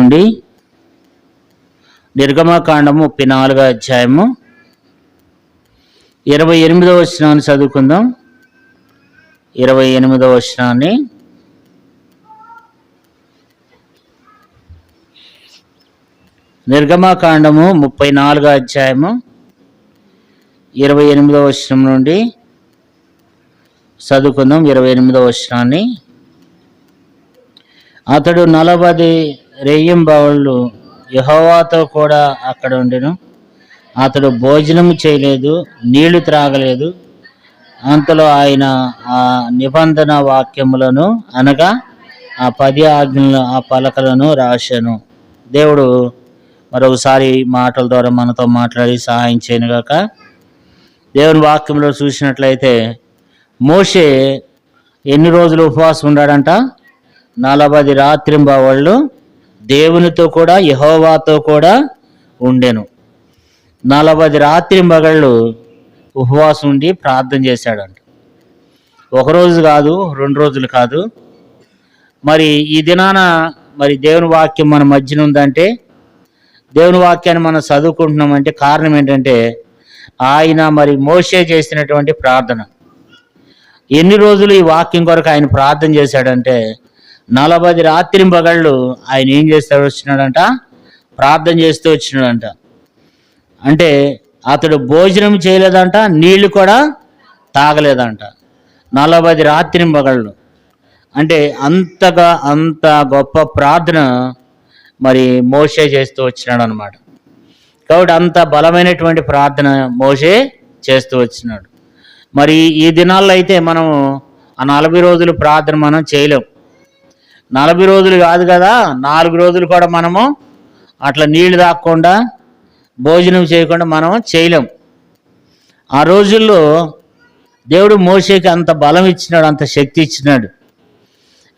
నుండి నిర్గమకాండము 34వ అధ్యాయము 28వ వచనాన్ని చదువుకుందాం. 28వ వచనాన్ని నిర్గమకాండము 34వ అధ్యాయము 28వ వచనం నుండి చదువుకుందాం. 28వ వచనాన్ని. అతడు 40 రెయ్యింబవళ్ళు యెహోవాతో కూడా అక్కడ ఉండెను. అతడు భోజనము చేయలేదు, నీళ్లు త్రాగలేదు. అంతలో ఆయన ఆ నిబంధన వాక్యములను అనగా ఆ 10 ఆజ్ఞలు ఆ పలకలను రాశాను. దేవుడు మరొకసారి మాటల ద్వారా మనతో మాట్లాడి సహాయం చేయనుగాక. దేవుని వాక్యంలో చూసినట్లయితే మోషే ఎన్ని రోజులు ఉపవాసం ఉన్నాడంట? 40 రాత్రింబవళ్ళు దేవునితో కూడా యెహోవాతో కూడా ఉండెను. 40 రాత్రింబగళ్ళు ఉపవాసం ఉండి ప్రార్థన చేశాడంట. ఒకరోజు కాదు, 2 రోజులు కాదు. మరి ఈ దినాన మరి దేవుని వాక్యం మన మధ్యన ఉందంటే, దేవుని వాక్యాన్ని మనం చదువుకుంటున్నామంటే కారణం ఏంటంటే ఆయన మరి మోషే చేసినటువంటి ప్రార్థన. ఎన్ని రోజులు ఈ వాక్యం కొరకు ఆయన ప్రార్థన చేశాడంటే 40 రాత్రింబగళ్ళు ఆయన ఏం చేస్తాడు వచ్చినాడంట? ప్రార్థన చేస్తూ వచ్చినాడంట. అంటే అతడు భోజనం చేయలేదంట, నీళ్లు కూడా తాగలేదంట. 40 రాత్రింబగళ్ళు అంటే అంత గొప్ప ప్రార్థన మరి మోషే చేస్తూ వచ్చినాడు అనమాట. కాబట్టి అంత బలమైనటువంటి ప్రార్థన మోషే చేస్తూ వచ్చినాడు. మరి ఈ దినాల్లో అయితే మనము ఆ 40 రోజులు ప్రార్థన మనం చేయలేం. 40 రోజులు కాదు కదా, 4 రోజులు కూడా మనము అట్లా నీళ్లు తాగకుండా భోజనం చేయకుండా మనం చేయలేం. ఆ రోజుల్లో దేవుడు మోషేకి అంత బలం ఇచ్చినాడు, అంత శక్తి ఇచ్చినాడు.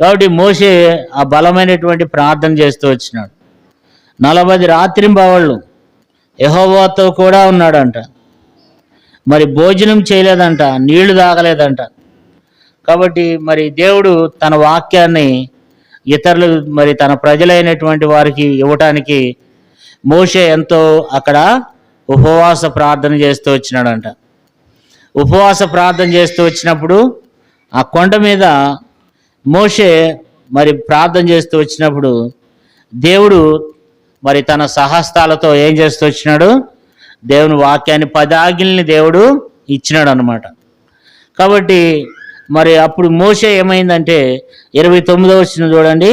కాబట్టి మోషే ఆ బలమైనటువంటి ప్రార్థన చేస్తూ వచ్చినాడు. 40 రాత్రింబవళ్ళు యెహోవాతో కూడా ఉన్నాడంట. మరి భోజనం చేయలేదంట, నీళ్లు తాగలేదంట. కాబట్టి మరి దేవుడు తన వాక్యాన్ని ఇతరులు మరి తన ప్రజలైనటువంటి వారికి ఇవ్వటానికి మోషే ఎంతో అక్కడ ఉపవాస ప్రార్థన చేస్తూ వచ్చినాడంట. ఉపవాస ప్రార్థన చేస్తూ వచ్చినప్పుడు ఆ కొండ మీద మోషే మరి ప్రార్థన చేస్తూ వచ్చినప్పుడు దేవుడు మరి తన సహస్తాలతో ఏం చేస్తూ వచ్చినాడు? దేవుని వాక్యాన్ని 10 ఆజ్ఞల్ని దేవుడు ఇచ్చినాడు అన్నమాట. కాబట్టి మరి అప్పుడు మోషే ఏమైందంటే 29వ వచనం చూడండి.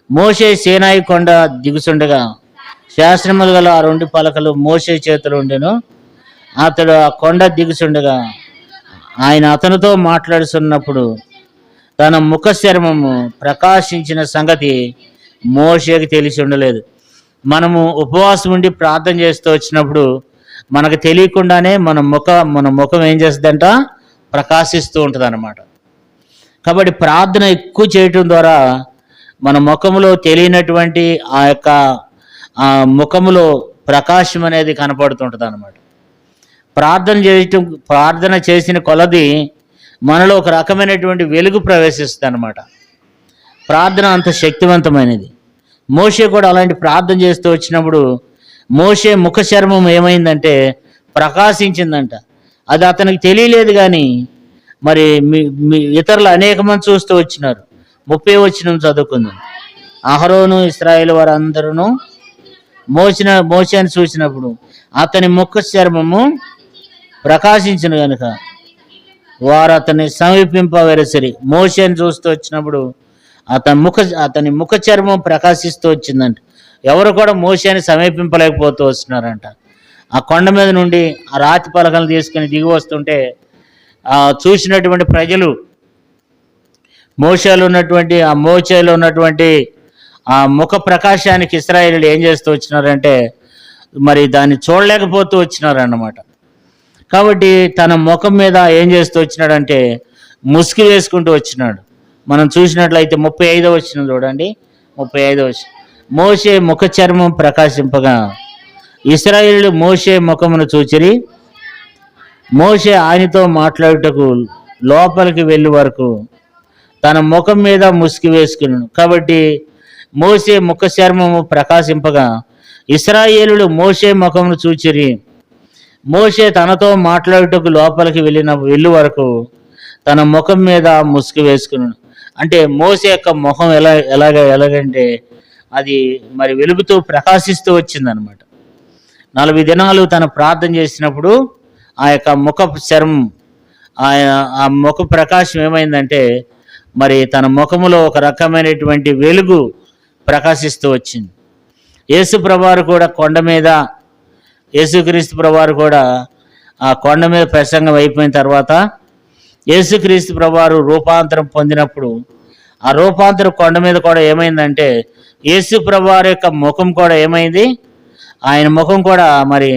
మోషే సీనాయి కొండ దిగుచుండగా శాస్త్రములు గల ఆ 2 పలకలు మోషే చేతులు ఉండెను. అతడు ఆ కొండ దిగుచుండగా ఆయన అతనితో మాట్లాడుతున్నప్పుడు తన ముఖ చర్మము ప్రకాశించిన సంగతి మోషేకి తెలిసి ఉండలేదు. మనము ఉపవాసం ఉండి ప్రార్థన చేస్తూ వచ్చినప్పుడు మనకు తెలియకుండానే మన ముఖం ఏం చేస్తుందంట? ప్రకాశిస్తూ ఉంటుంది అన్నమాట. కాబట్టి ప్రార్థన ఎక్కువ చేయటం ద్వారా మన ముఖములో తెలియనటువంటి ఆ యొక్క ముఖములో ప్రకాశం అనేది కనపడుతుంటుంది అన్నమాట. ప్రార్థన చేసిన కొలది మనలో ఒక రకమైనటువంటి వెలుగు ప్రవేశిస్తుంది అన్నమాట. ప్రార్థన అంత శక్తివంతమైనది. మోషే కూడా అలాంటి ప్రార్థన చేస్తూ వచ్చినప్పుడు మోషే ముఖ చర్మం ఏమైందంటే ప్రకాశించిందంట. అది అతనికి తెలియలేదు. కానీ మరి ఇతరులు అనేక మంది చూస్తూ వచ్చినారు. 30వ వచనం చదువుకుందాం. అహరోను ఇశ్రాయేలు వారందరూ మోషేని చూసినప్పుడు అతని ముఖ చర్మము ప్రకాశించిన కనుక వారు అతన్ని సమీపింపవెరసిరి. మోషేని చూస్తూ వచ్చినప్పుడు అతని ముఖ చర్మం ప్రకాశిస్తూ వచ్చిందంట. ఎవరు కూడా మోషేని సమీపింపలేకపోతూ వస్తున్నారంట. ఆ కొండ మీద నుండి ఆ రాతి పలకలు తీసుకుని దిగి వస్తుంటే చూసినటువంటి ప్రజలు మోషేలో ఉన్నటువంటి ఆ ముఖ ప్రకాశానికి ఇశ్రాయేలీయులు ఏం చేస్తూ వచ్చినారంటే మరి దాన్ని చూడలేకపోతూ వచ్చినారన్నమాట. కాబట్టి తన ముఖం మీద ఏం చేస్తూ వచ్చినాడంటే ముసుగు వేసుకుంటూ వచ్చినాడు. మనం చూసినట్లయితే 35వ వచనం చూడండి. 35వ వచనం. మోషే ముఖ చర్మం ప్రకాశింపగా ఇశ్రాయేలీయులు మోషే ముఖమును చూచిరి. మోషే ఆయనతో మాట్లాడుటకు లోపలికి వెళ్ళి వరకు తన ముఖం మీద ముసుగు వేసుకున్నాడు. కాబట్టి మోషే ముఖ చర్మము ప్రకాశింపగా ఇశ్రాయేలులు మోషే ముఖమును చూచిరి. మోషే తనతో మాట్లాడుటకు లోపలికి వెళ్ళు వరకు తన ముఖం మీద ముసుగు వేసుకున్నాడు. అంటే మోషే యొక్క ముఖం ఎలాగంటే అది మరి వెలుగుతూ ప్రకాశిస్తూ వచ్చిందనమాట. 40 దినాలు తను ప్రార్థన చేసినప్పుడు ఆ యొక్క ముఖ చర్మం ఆ ముఖ ప్రకాశం ఏమైందంటే మరి తన ముఖములో ఒక రకమైనటువంటి వెలుగు ప్రకాశిస్తూ వచ్చింది. యేసు ప్రభువారు కూడా కొండ మీద, యేసుక్రీస్తు ప్రభువారు కూడా ఆ కొండ మీద ప్రసంగం అయిపోయిన తర్వాత యేసుక్రీస్తు ప్రభువారు రూపాంతరం పొందినప్పుడు ఆ రూపాంతరం కొండ మీద కూడా ఏమైందంటే యేసు ప్రభువారి యొక్క ముఖం కూడా ఏమైంది, ఆయన ముఖం కూడా మరి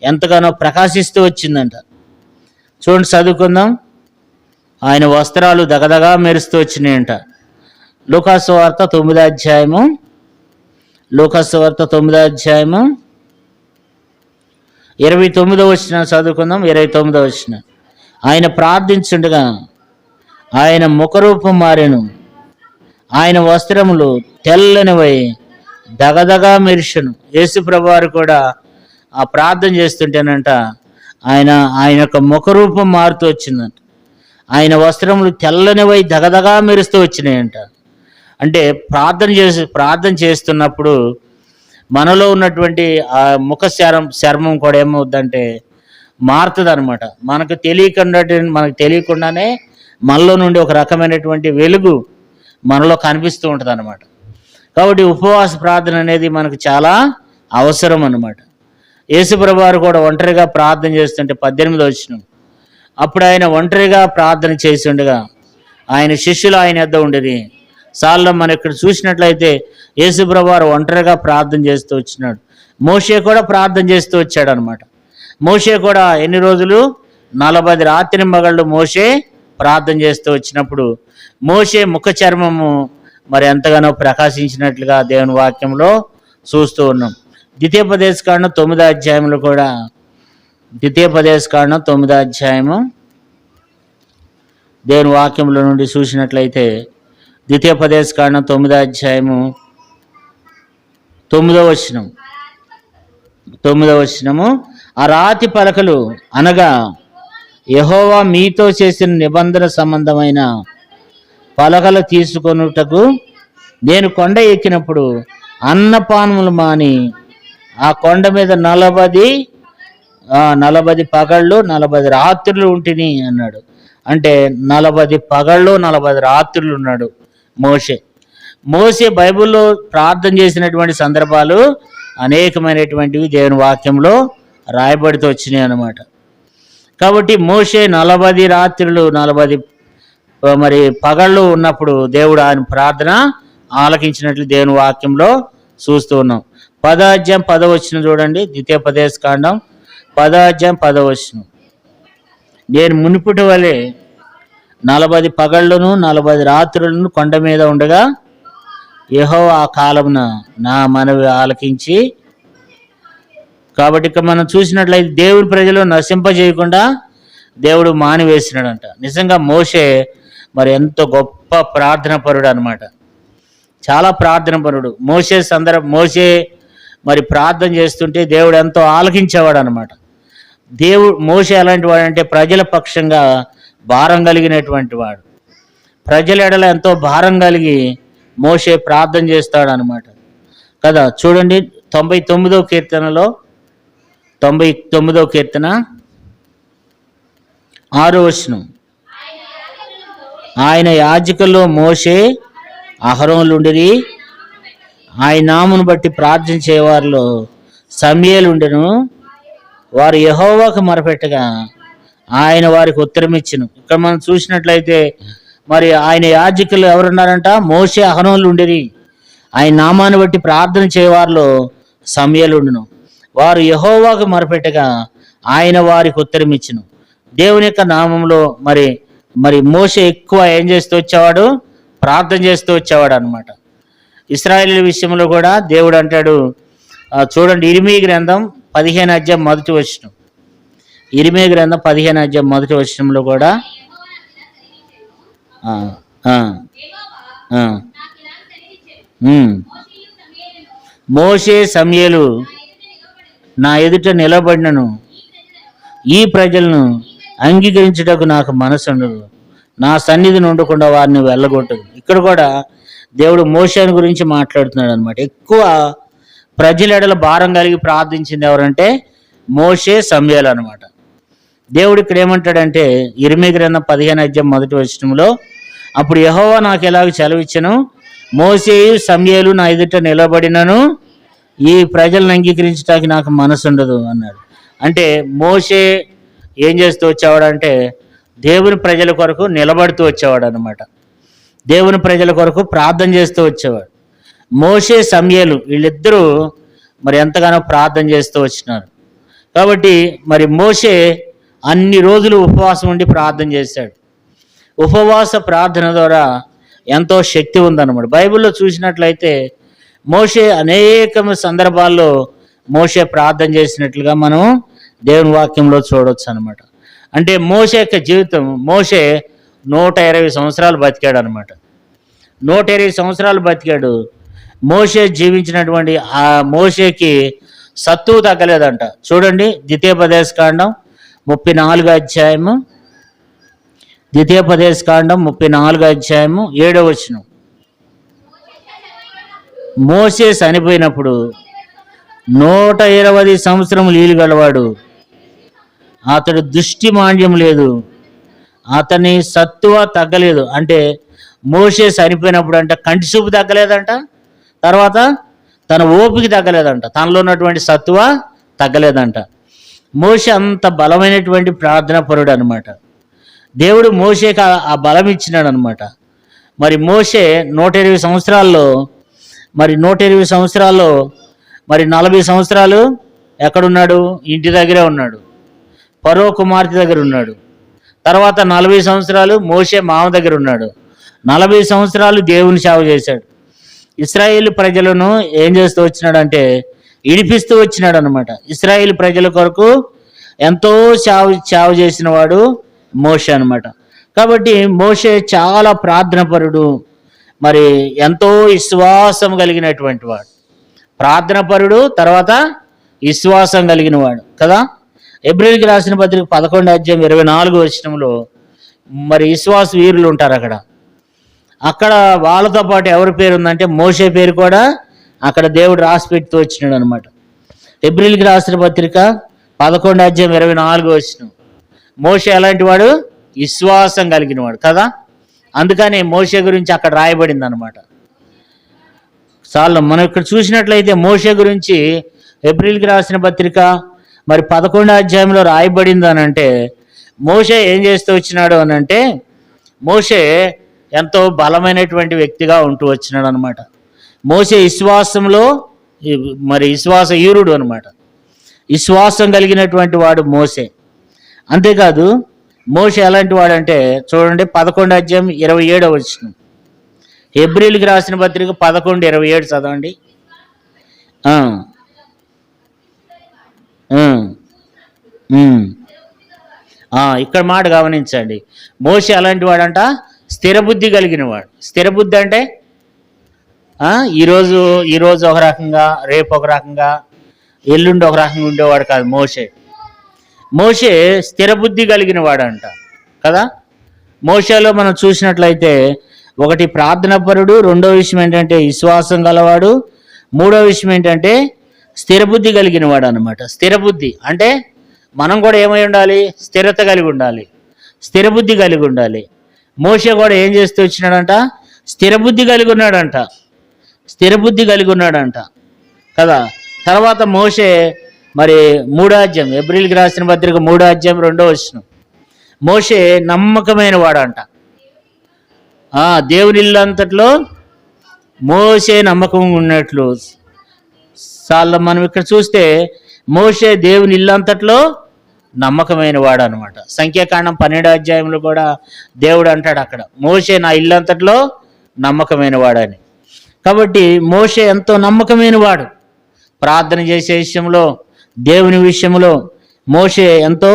ఎంతగానో ప్రకాశిస్తూ వచ్చిందంట. చూడండి, చదువుకుందాం. ఆయన వస్త్రాలు దగదగా మెరుస్తూ వచ్చినాయంట. లూకాసు వార్త 9వ అధ్యాయము, లూకాసు వార్త 9వ అధ్యాయము 29వ వచనం చదువుకుందాం. 29వ వచనం. ఆయన ప్రార్థించుండగా ఆయన ముఖరూపం మారెను, ఆయన వస్త్రములు తెల్లనివై దగదగా మెరిసెను. యేసు ప్రభువారు కూడా ఆ ప్రార్థన చేస్తుంటేనంట ఆయన యొక్క ముఖరూపం మారుతూ వచ్చిందంట. ఆయన వస్త్రములు తెల్లనివై దగదగా మెరుస్తూ వచ్చినాయంట. అంటే ప్రార్థన చేస్తున్నప్పుడు మనలో ఉన్నటువంటి ఆ ముఖ చర్మం కూడా ఏమవుద్దంటే మారుతుంది అనమాట. మనకు తెలియకుండానే మనలో నుండి ఒక రకమైనటువంటి వెలుగు మనలో కనిపిస్తూ ఉంటుంది అనమాట. కాబట్టి ఉపవాస ప్రార్థన అనేది మనకు చాలా అవసరం అన్నమాట. యేసు ప్రభువారు కూడా ఒంటరిగా ప్రార్థన చేస్తుంటే 18వ వచనం. అప్పుడు ఆయన ఒంటరిగా ప్రార్థన చేసి ఉండగా ఆయన శిష్యులు ఆయన యొద్ద ఉండిరి. సార్లు మనం ఇక్కడ చూసినట్లయితే యేసు ప్రభువారు ఒంటరిగా ప్రార్థన చేస్తూ వచ్చినాడు. మోషే కూడా ప్రార్థన చేస్తూ వచ్చాడు అనమాట. మోషే కూడా ఎన్ని రోజులు? 40 రాత్రి మగళ్ళు మోషే ప్రార్థన చేస్తూ వచ్చినప్పుడు మోషే ముఖ చర్మము మరి ఎంతగానో ప్రకాశించినట్లుగా దేవుని వాక్యంలో చూస్తూ ఉన్నాం. ద్వితీయోపదేశకాండం 9వ అధ్యాయంలో కూడా, ద్వితీయోపదేశకాండం 9వ అధ్యాయము దేవుని వాక్యంలో నుండి చూసినట్లయితే ద్వితీయోపదేశకాండం 9వ అధ్యాయము 9వ వచనము. ఆ రాతి పలకలు అనగా యెహోవా మీతో చేసిన నిబంధన సంబంధమైన పలకలు తీసుకొనుటకు నేను కొండ ఎక్కినప్పుడు అన్నపానములు మాని ఆ కొండ మీద 40 పగళ్ళు 40 రాత్రులు ఉంటిని అన్నాడు. అంటే 40 పగళ్ళు 40 రాత్రులు ఉన్నాడు మోషే. బైబిల్లో ప్రార్థన చేసినటువంటి సందర్భాలు అనేకమైనటువంటివి దేవుని వాక్యంలో రాయబడుతూ వచ్చినాయి అన్నమాట. కాబట్టి మోషే 40 రాత్రులు 40 మరి పగళ్ళు ఉన్నప్పుడు దేవుడు ఆయన ప్రార్థన ఆలకించినట్లు దేవుని వాక్యంలో చూస్తూ ఉన్నాం. 10వ అధ్యాయం 10వ వచనం చూడండి. ద్వితీయోపదేశకాండం 10వ అధ్యాయం 10వ వచనం. నేను మునుపటి వలె 40 పగళ్ళను 40 రాత్రులను కొండ మీద ఉండగా యెహోవా ఆ కాలమున నా మనవి ఆలకించి. కాబట్టి ఇక్కడ మనం చూసినట్లయితే దేవుడి ప్రజలు నశింపజేయకుండా దేవుడు మానివేసినాడంట. నిజంగా మోషే మరి ఎంతో గొప్ప ప్రార్థన పరుడు అనమాట. చాలా ప్రార్థన పరుడు మోషే మరి ప్రార్థన చేస్తుంటే దేవుడు ఎంతో ఆలకించేవాడు అనమాట. మోషే ఎలాంటి వాడంటే ప్రజల పక్షంగా భారం కలిగినటువంటి వాడు. ప్రజల ఎడల ఎంతో భారం కలిగి మోషే ప్రార్థన చేస్తాడు అనమాట కదా. చూడండి 99వ కీర్తనలో 99వ కీర్తన 6వ వచనం. ఆయన యాజకుల్లో మోషే అహరోనులుండిరి, ఆయన నామును బట్టి ప్రార్థించేవారిలో సమూయేలు ఉండెను. వారు యెహోవాకు మొరపెట్టగా ఆయన వారికి ఉత్తరం ఇచ్చెను. ఇక్కడ మనం చూసినట్లయితే మరి ఆయన యాజకులు ఎవరున్నారంట? మోషే అహరోనులు ఉండిరి. ఆయన నామాన్ని బట్టి ప్రార్థన చేయవారిలో సమూయేలు ఉండెను. వారు యెహోవాకు మొరపెట్టగా ఆయన వారికి ఉత్తరం ఇచ్చెను. దేవుని యొక్క నామంలో మరి మోషే ఎక్కువ ఏం చేస్తూ వచ్చేవాడు? ప్రార్థన చేస్తూ వచ్చేవాడు అనమాట. ఇశ్రాయేలు విషయంలో కూడా దేవుడు అంటాడు, చూడండి ఇర్మీయా గ్రంథం 15వ అధ్యాయం 1వ వచనం. ఇర్మీయా గ్రంథం 15వ అధ్యాయం 1వ వచనంలో కూడా మోషే సమూయేలు నా ఎదుట నిలబడినను ఈ ప్రజలను అంగీకరించుటకు నాకు మనసు ఉండదు, నా సన్నిధిని ఉండకుండా వారిని వెళ్ళగొట్టదు. ఇక్కడ కూడా దేవుడు మోషేని గురించి మాట్లాడుతున్నాడు అనమాట. ఎక్కువ ప్రజల ఎడల భారం కలిగి ప్రార్థించింది ఎవరంటే మోషే సమూయేలు అనమాట. దేవుడు ఇక్కడ ఏమంటాడంటే ఇర్మీయా గ్రంథం 15:1 అప్పుడు యెహోవా నాకు ఎలాగ సెలవిచ్చెను, మోషేయు సమూయేలు నా ఎదుట నిలబడినను ఈ ప్రజలను అంగీకరించడానికి నాకు మనసు ఉండదు అన్నాడు. అంటే మోషే ఏం చేస్తూ వచ్చేవాడంటే దేవుని ప్రజల కొరకు నిలబడుతూ వచ్చేవాడు అనమాట. దేవుని ప్రజల కొరకు ప్రార్థన చేస్తూ వచ్చేవాడు. మోషే సమూయేలు వీళ్ళిద్దరూ మరి ఎంతగానో ప్రార్థన చేస్తూ వచ్చినారు. కాబట్టి మరి మోషే అన్ని రోజులు ఉపవాసం ఉండి ప్రార్థన చేశాడు. ఉపవాస ప్రార్థన ద్వారా ఎంతో శక్తి ఉందన్నమాట. బైబిల్లో చూసినట్లయితే మోషే అనేక సందర్భాల్లో మోషే ప్రార్థన చేసినట్లుగా మనం దేవుని వాక్యంలో చూడవచ్చు అనమాట. అంటే మోషే యొక్క జీవితం, మోషే 120 సంవత్సరాలు బతికాడు అనమాట. 120 సంవత్సరాలు బతికాడు. మోషే జీవించినటువంటి ఆ మోషేకి సత్తువు తగ్గలేదంట. చూడండి, ద్వితీయోపదేశకాండం 34వ అధ్యాయము, ద్వితీయోపదేశకాండం 34వ అధ్యాయము 7వ వచనం. మోషే చనిపోయినప్పుడు 120 సంవత్సరములు ఈలు గలవాడు, అతడు దృష్టి మాంద్యం లేదు, అతని సత్తువ తగ్గలేదు. అంటే మోషే చనిపోయినప్పుడు అంటే కంటి చూపు తగ్గలేదంట, తర్వాత తన ఓపిక తగ్గలేదంట, తనలో ఉన్నటువంటి సత్తువ తగ్గలేదంట. మోషే అంత బలమైనటువంటి ప్రార్థనా పరుడు అనమాట. దేవుడు మోషేకి ఆ బలం ఇచ్చినాడు అనమాట. మరి మోషే 120 సంవత్సరాల్లో మరి 40 సంవత్సరాలు ఎక్కడున్నాడు? ఇంటి దగ్గరే ఉన్నాడు, ఫరో కుమార్తె దగ్గర ఉన్నాడు. తర్వాత 40 సంవత్సరాలు మోషే మామ దగ్గర ఉన్నాడు. 40 సంవత్సరాలు దేవుని సేవ చేశాడు. ఇశ్రాయేలు ప్రజలను ఏం చేస్తూ వచ్చినాడంటే ఇడిపిస్తూ వచ్చినాడు అనమాట. ఇశ్రాయేలు ప్రజల కొరకు ఎంతో సేవ చేసిన వాడు మోషే అనమాట. కాబట్టి మోషే చాలా ప్రార్థనపరుడు, మరి ఎంతో విశ్వాసం కలిగినటువంటి వాడు. ప్రార్థనపరుడు, తర్వాత విశ్వాసం కలిగిన వాడు కదా. హెబ్రీయులకు రాసిన పత్రిక 11:24 మరి విశ్వాస వీరులు ఉంటారు అక్కడ. అక్కడ వాళ్ళతో పాటు ఎవరి పేరు ఉందంటే మోషే పేరు కూడా అక్కడ దేవుడు రాసి పెడుతూ వచ్చినాడు అనమాట. హెబ్రీయులకు రాసిన పత్రిక 11:24 మోషే ఎలాంటి వాడు? విశ్వాసం కలిగిన వాడు కదా. అందుకని మోషే గురించి అక్కడ రాయబడింది అనమాట. చాలా మనం ఇక్కడ చూసినట్లయితే మోషే గురించి హెబ్రీయులకు రాసిన పత్రిక మరి 11వ అధ్యాయంలో రాయబడింది అని అంటే మోషే ఏం చేస్తూ వచ్చినాడు అని అంటే మోషే ఎంతో బలమైనటువంటి వ్యక్తిగా ఉంటూ వచ్చినాడు అనమాట. మోషే విశ్వాసంలో మరి విశ్వాస యూరుడు అనమాట. విశ్వాసం కలిగినటువంటి వాడు మోషే. అంతేకాదు మోషే ఎలాంటి వాడంటే చూడండి 11:27 హెబ్రీయులకు రాసిన పత్రిక 11:27 చదవండి. ఇక్కడ మాట గమనించండి. మోషే అలాంటి వాడంట స్థిరబుద్ధి కలిగిన వాడు. స్థిరబుద్ధి అంటే ఈరోజు ఒక రకంగా, రేపు ఒక రకంగా, ఎల్లుండి ఒక రకంగా ఉండేవాడు కాదు మోషే. మోషే స్థిరబుద్ధి కలిగిన వాడంట కదా. మోషేలో మనం చూసినట్లయితే ఒకటి ప్రార్థనాపరుడు, రెండో విషయం ఏంటంటే విశ్వాసం గలవాడు, మూడో విషయం ఏంటంటే స్థిరబుద్ధి కలిగిన వాడు అనమాట. స్థిరబుద్ధి అంటే మనం కూడా ఏమై ఉండాలి? స్థిరత కలిగి ఉండాలి, స్థిరబుద్ధి కలిగి ఉండాలి. మోషే కూడా ఏం చేస్తూ వచ్చినాడంట? స్థిరబుద్ధి కలిగి ఉన్నాడంట కదా. తర్వాత మోషే మరి 3వ అధ్యాయం హెబ్రీయులకు రాసిన పత్రిక 3వ అధ్యాయం 2వ వచనం మోషే నమ్మకమైన వాడంట. దేవుని ఇల్లంతట్లో మోషే నమ్మకం ఉన్నట్లు చాలా మనం ఇక్కడ చూస్తే మోషే దేవుని ఇల్లంతట్లో నమ్మకమైన వాడు అనమాట. సంఖ్యాకాండం 12వ అధ్యాయంలో కూడా దేవుడు అంటాడు అక్కడ మోషే నా ఇల్లంతట్లో నమ్మకమైన వాడని. కాబట్టి మోషే ఎంతో నమ్మకమైన వాడు. ప్రార్థన చేసే విషయంలో, దేవుని విషయంలో మోషే ఎంతో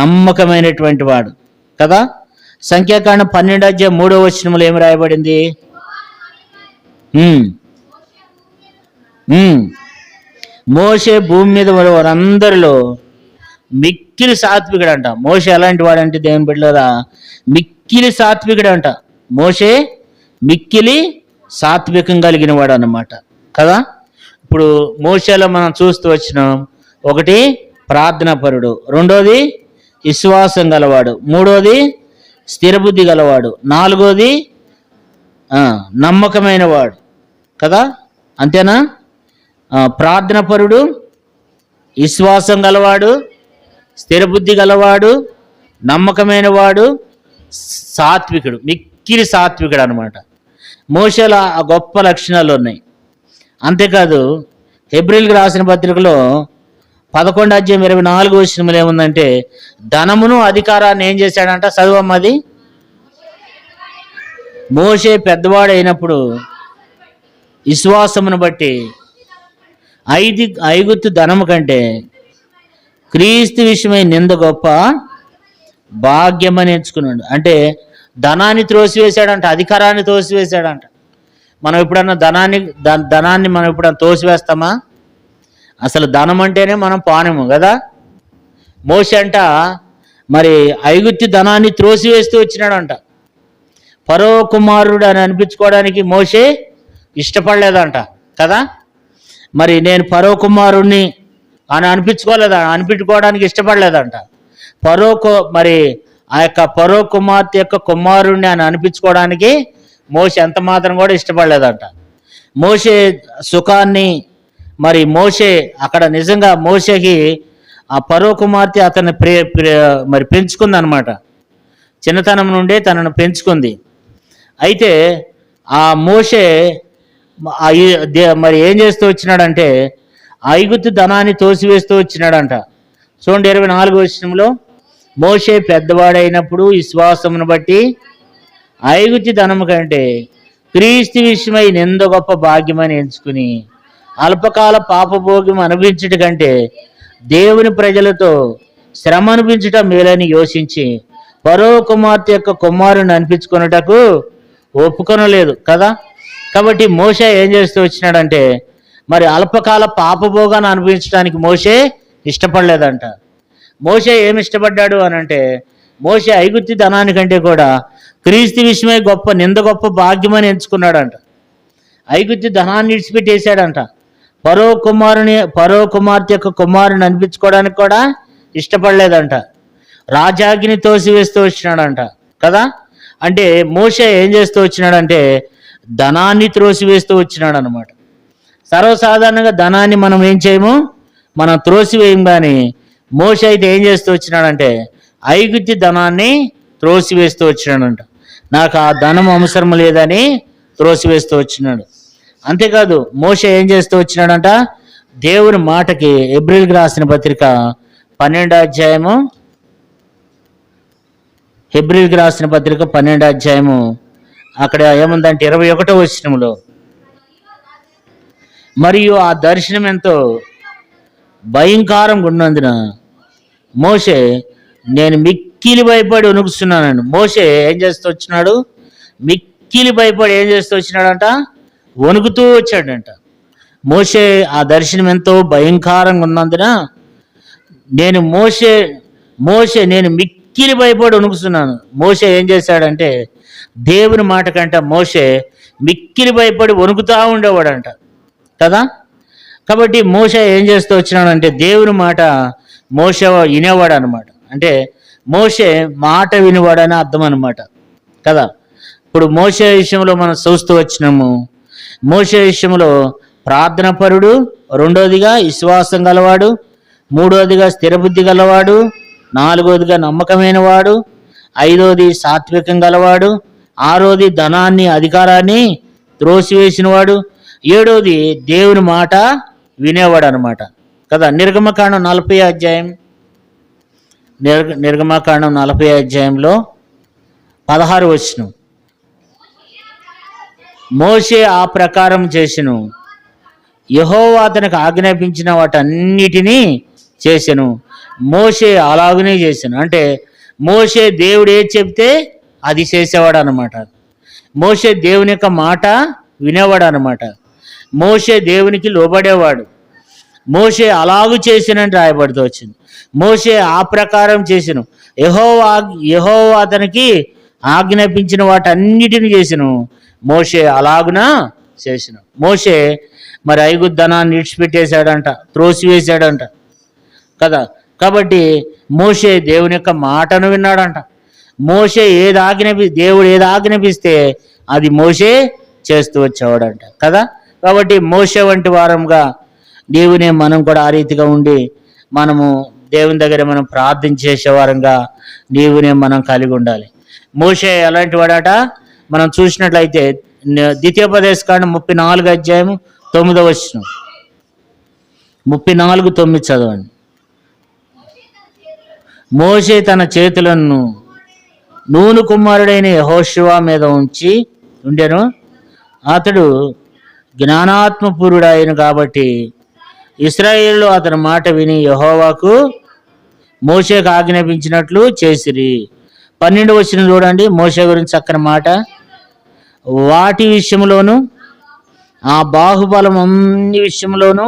నమ్మకమైనటువంటి వాడు కదా. సంఖ్యాకాండం 12:3 ఏమి రాయబడింది? ఉమ్. మోషే భూమి మీద ఉన్న వారందరిలో మిక్కిలి సాత్వికుడు అంట. మోషే ఎలాంటి వాడంటే దేవుని బిడ్డలారా, మిక్కిలి సాత్వికుడు అంట. మోషే మిక్కిలి సాత్వికం కలిగిన వాడు అన్నమాట కదా. ఇప్పుడు మోషేలో మనం చూస్తూ వచ్చినాం, ఒకటి ప్రార్థనాపరుడు, రెండోది విశ్వాసం గలవాడు, మూడోది స్థిరబుద్ధి గలవాడు, నాలుగోది నమ్మకమైన వాడు కదా. అంతేనా? ప్రార్థనాపరుడు, విశ్వాసం గలవాడు, స్థిరబుద్ధి గలవాడు, నమ్మకమైన వాడు, సాత్వికుడు, మిక్కిలి సాత్వికుడు అనమాట. మోషేల ఆ గొప్ప లక్షణాలు ఉన్నాయి. అంతేకాదు హెబ్రీయులకు రాసిన పత్రికలో 11:24 ఏముందంటే, ధనమును అధికారాన్ని ఏం చేశాడంట? చదువమ్మది. మోషే పెద్దవాడైనప్పుడు విశ్వాసమును బట్టి ఐగుప్తు ధనము కంటే క్రీస్తు విషయమై నింద గొప్ప భాగ్యమని ఎంచుకున్నాడు. అంటే ధనాన్ని త్రోసివేశాడంట, అధికారాన్ని తోసివేశాడంట. మనం ఎప్పుడన్నా ధనాన్ని మనం ఎప్పుడన్నా తోసివేస్తామా? అసలు ధనం అంటేనే మనం పానము కదా. మోషే అంట మరి ఐగుప్తు ధనాన్ని త్రోసివేస్తూ వచ్చినాడంట. ఫరో కుమారుడు అని అనిపించుకోవడానికి మోషే ఇష్టపడలేదంట కదా. మరి నేను ఫరో కుమారుణ్ణి అని అనిపించుకోవడానికి ఇష్టపడలేదంట. మరి ఆ యొక్క ఫరో కుమార్తె యొక్క కుమారుణ్ణి అని అనిపించుకోవడానికి మోషే ఎంత మాత్రం కూడా ఇష్టపడలేదంట. మోషే సుఖాన్ని మరి మోషే అక్కడ నిజంగా మోషేకి ఆ ఫరో కుమార్తె అతన్ని మరి పెంచుకుంది అనమాట. చిన్నతనం నుండే తనను పెంచుకుంది. అయితే ఆ మోషే మరి ఏం చేస్తూ వచ్చినాడంటే ఐగుప్తు ధనాన్ని తోసివేస్తూ వచ్చినాడంట. చూడండి 24 మోషే పెద్దవాడైనప్పుడు విశ్వాసమును బట్టి ఐగుప్తు ధనము కంటే క్రీస్తు విషయమై నింద గొప్ప భాగ్యమని ఎంచుకుని అల్పకాల పాపభోగ్యం అనుభవించుట కంటే దేవుని ప్రజలతో శ్రమ అనిపించుట మేలని యోచించి ఫరో కుమార్తె యొక్క కుమారుని అనిపించుకున్నటకు ఒప్పుకొనలేదు కదా. కాబట్టి మోషే ఏం చేస్తూ వచ్చినాడంటే మరి అల్పకాల పాపభోగాన్ని అనుభవించడానికి మోషే ఇష్టపడలేదంట. మోషే ఏమి ఇష్టపడ్డాడు అని అంటే, మోషే ఐగుప్తు ధనానికంటే కూడా క్రీస్తు విషయమై నింద గొప్ప భాగ్యమని ఎంచుకున్నాడంట. ఐగుప్తు ధనాన్ని విడిచిపెట్టేశాడంట. ఫరో కుమార్తె యొక్క కుమారుని అనిపించుకోవడానికి కూడా ఇష్టపడలేదంట. రాజాగ్ని తోసివేస్తూ వచ్చినాడంట కదా. అంటే మోషే ఏం చేస్తూ వచ్చినాడంటే ధనాన్ని త్రోసివేస్తూ వచ్చినాడు అనమాట. సర్వసాధారణంగా ధనాన్ని మనం ఏం చేయము, మనం త్రోసివేయం. కానీ మోషే అయితే ఏం చేస్తూ వచ్చినాడంటే ఐగుప్తు ధనాన్ని త్రోసివేస్తూ వచ్చినాడంట. నాకు ఆ ధనం అవసరం లేదని త్రోసివేస్తూ వచ్చినాడు. అంతేకాదు మోషే ఏం చేస్తూ వచ్చినాడంట దేవుని మాటకి. హెబ్రీయులకు రాసిన పత్రిక 12 హెబ్రీయులకు రాసిన పత్రిక 12 అక్కడ ఏముందంటే 21 మరియు ఆ దర్శనం ఎంతో భయంకరంగా ఉన్నందున మోషే నేను మిక్కిలి భయపడి వణుకుతున్నానండి. మోషే ఏం చేస్తూ వచ్చినాడు? మిక్కిలి భయపడి ఏం చేస్తూ వచ్చినాడంట? వణుకుతూ వచ్చాడంట. మోషే ఆ దర్శనం ఎంతో భయంకరంగా ఉన్నందున నేను మిక్కిలి భయపడి వణుకుతున్నాను. మోషే ఏం చేశాడంటే దేవుని మాట కంట మోషే మిక్కిలి భయపడి వణుకుతూ ఉండేవాడంట కదా. కాబట్టి మోషే ఏం చేస్తూ వచ్చినాడంటే దేవుని మాట మోషే వినేవాడు అనమాట. అంటే మోషే మాట వినేవాడని అర్థం అనమాట కదా. ఇప్పుడు మోషే విషయంలో మనం చూస్తూ వచ్చినాము. మోషే విషయంలో ప్రార్థనాపరుడు, రెండోదిగా విశ్వాసం గలవాడు, మూడోదిగా స్థిరబుద్ధి గలవాడు, నాలుగోదిగా నమ్మకమైన వాడు, ఐదోది సాత్వికం గలవాడు, ఆరోది ధనాన్ని అధికారాన్ని త్రోసివేసినవాడు, ఏడోది దేవుని మాట వినేవాడు అనమాట కదా. నిర్గమకాండం 40 నిర్గమకాండం 40 16 మోషే ఆ ప్రకారం చేసెను, యెహోవా అతనికి ఆజ్ఞాపించిన వాటన్నిటినీ చేసెను. మోషే అలాగనే చేశాను. అంటే మోషే దేవుడు ఏది చెప్తే అది చేసేవాడు అనమాట. మోషే దేవుని యొక్క మాట వినేవాడు అనమాట. మోషే దేవునికి లోబడేవాడు. మోషే అలాగు చేసినని రాయబడుతూ వచ్చింది. మోషే ఆ ప్రకారం చేసిను. యెహోవా అతనికి ఆజ్ఞాపించిన వాటన్నిటిని చేసిను. మోషే అలాగునా చేసిన. మోషే మరి ఐగుప్తనాన్ని విడిచిపెట్టేశాడంట, త్రోసివేశాడంట కదా. కాబట్టి మోషే దేవుని యొక్క మాటను విన్నాడంట. మోషే దేవుడు ఏది ఆజ్ఞాపిస్తే అది మోషే చేస్తూ వచ్చేవాడంట కదా. కాబట్టి మోషే వంటి వారంగా దేవుని మనం కూడా ఆ రీతిగా ఉండి మనము దేవుని దగ్గర మనం ప్రార్థన చేసేవారంగా దేవుని మనం కలిగి ఉండాలి. మోషే ఎలాంటి వాడట మనం చూసినట్లయితే ద్వితీయోపదేశకాండం 34 అధ్యాయం 9వ వచనం, 34:9 చదవండి. మోషే తన చేతులను నూను కుమారుడైన యెహోషువ మీద ఉండెను. అతడు జ్ఞానాత్మపూరుడైన కాబట్టి ఇశ్రాయేలు అతని మాట విని యెహోవాకు మోషేకు ఆజ్ఞాపించినట్లు చేసిరి. 12వ వచనం చూడండి. మోషే గురించి చక్కని మాట. వాటి విషయంలోను ఆ బాహుబలం అన్ని విషయంలోనూ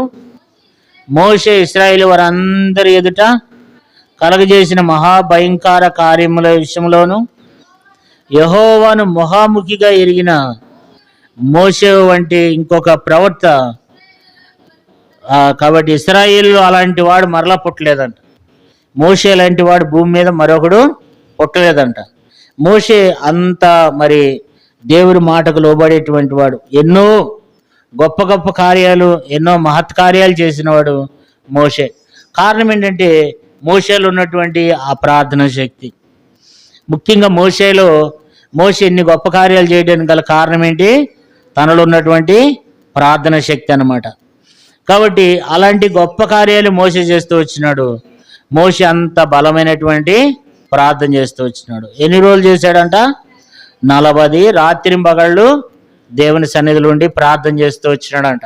మోషే ఇశ్రాయేలు వారందరి ఎదుట కలగజేసిన మహాభయంకర కార్యముల విషయంలోను యెహోవాను ముఖాముఖిగా ఎరిగిన మోషే వంటి ఇంకొక ప్రవక్త కాబట్టి ఇశ్రాయేలు అలాంటి వాడు మరలా పుట్టలేదంట. మోషే లాంటి వాడు భూమి మీద మరొకడు పుట్టలేదంట. మోషే అంత మరి దేవుడి మాటకు లోబడేటువంటి వాడు. ఎన్నో గొప్ప గొప్ప కార్యాలు, ఎన్నో మహత్కార్యాలు చేసినవాడు మోషే. కారణం ఏంటంటే మోషేలో ఉన్నటువంటి ఆ ప్రార్థన శక్తి. ముఖ్యంగా మోషే ఎన్ని గొప్ప కార్యాలు చేయడానికి గల కారణం ఏంటి? తనలో ఉన్నటువంటి ప్రార్థన శక్తి అన్నమాట. కాబట్టి అలాంటి గొప్ప కార్యాలు మోషే చేస్తూ వచ్చినాడు. మోషే అంత బలమైనటువంటి ప్రార్థన చేస్తూ వచ్చినాడు. ఎన్ని రోజులు చేశాడంట? 40 రాత్రింబగళ్ళు దేవుని సన్నిధిలో ఉండి ప్రార్థన చేస్తూ వచ్చినాడంట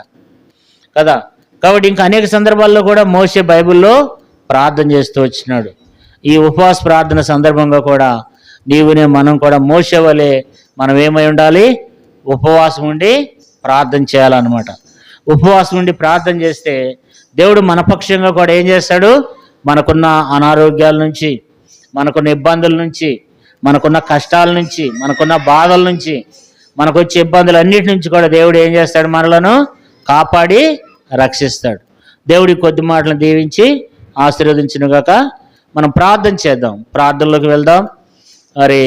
కదా. కాబట్టి ఇంకా అనేక సందర్భాల్లో కూడా మోషే బైబిల్లో ప్రార్థన చేస్తూ వచ్చినాడు. ఈ ఉపవాస ప్రార్థన సందర్భంగా కూడా మనం కూడా మోషే వలె మనం ఏమై ఉండాలి? ఉపవాసం ఉండి ప్రార్థన చేయాలన్నమాట. ఉపవాసం ఉండి ప్రార్థన చేస్తే దేవుడు మన పక్షంగా కూడా ఏం చేస్తాడు? మనకున్న అనారోగ్యాల నుంచి, మనకున్న ఇబ్బందుల నుంచి, మనకున్న కష్టాల నుంచి, మనకున్న బాధల నుంచి, మనకు వచ్చే ఇబ్బందులు అన్నిటి నుంచి కూడా దేవుడు ఏం చేస్తాడు? మనలను కాపాడి రక్షిస్తాడు. దేవుడి కొద్ది మాటలను దీవించి ఆశీర్వదించునుగాక. మనం ప్రార్థన చేద్దాం, ప్రార్థనలోకి వెళ్దాం. మరి